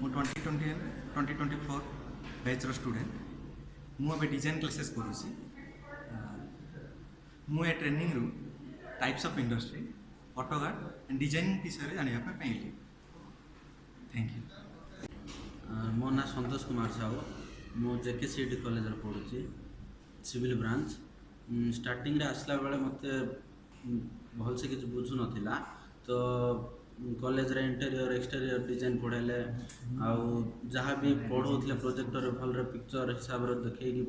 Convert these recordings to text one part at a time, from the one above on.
मु 2024 बैचर स्टूडेंट मुझे डिजाइन क्लासेस करुँची मुझे ट्रेनिंग रू टाइप्स ऑफ इंडस्ट्री ऑटोकाड एंड डिजाइन विषय जानापी पाइली। Thank you. मो ना संतोष कुमार साहू मु JKCET कॉलेज पढ़ुची सिविल ब्रांच। स्टार्टिंग रे आसला बेले मते भलसे किसी बुझु नथिला तो कॉलेज रे इंटीरियर एक्सटीरियर डिजाइन पढ़ाइले आउ जहाँ भी पढ़ाऊले प्रोजेक्टर भल पिक्चर हिसाब से देखी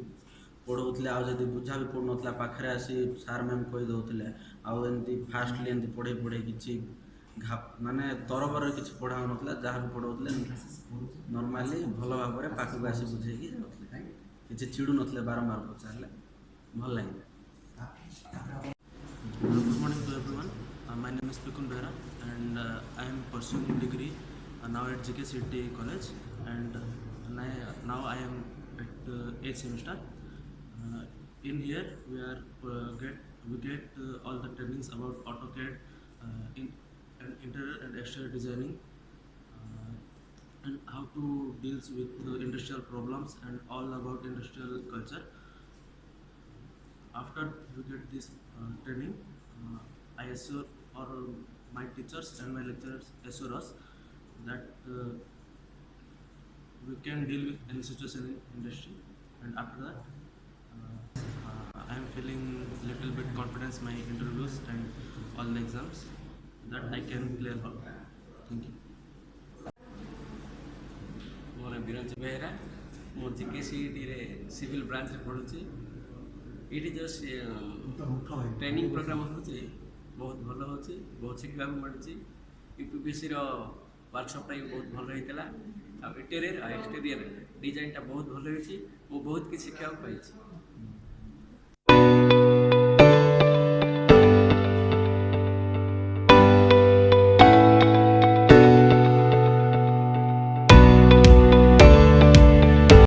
पढ़ाऊले आउ जब बुझा भी पड़ ना पाखे आसी सार मैम कही दौले आमती फास्टली एमती पढ़े पढ़े कि माने तरबर किसी पढ़ा ना जहाँ भी पढ़ाऊले नॉर्मली भल भाव में पाखक आसी बुझे कि चिड़ू ना बारंबार पचारे भल लगे। Good morning to everyone. My name is Pikun Behra and I am pursuing degree now at GKCET college and now I am at 8th semester. In here we get all the trainings about AutoCAD, in interior and exterior designing, and how to deal with industrial problems and all about industrial culture. After we get this training, I assure or my teachers and my lecturers assure us that we can deal with any situation in industry, and after that I am feeling little bit confidence my interviews and all the exams that I can clear all. Thank you. मोर विरंज बेहरा मो GKCET रे civil branch रे पढ़ुची। ये जो training programme होची बहुत भल होची बहुत शिखा मिलूँ। यूपीपीसी वर्कशॉपटा भी बहुत भल होता इंटीरियर और एक्सटीरियर डिजाइनटा बहुत भल हो बहुत किसी शिखा पाई।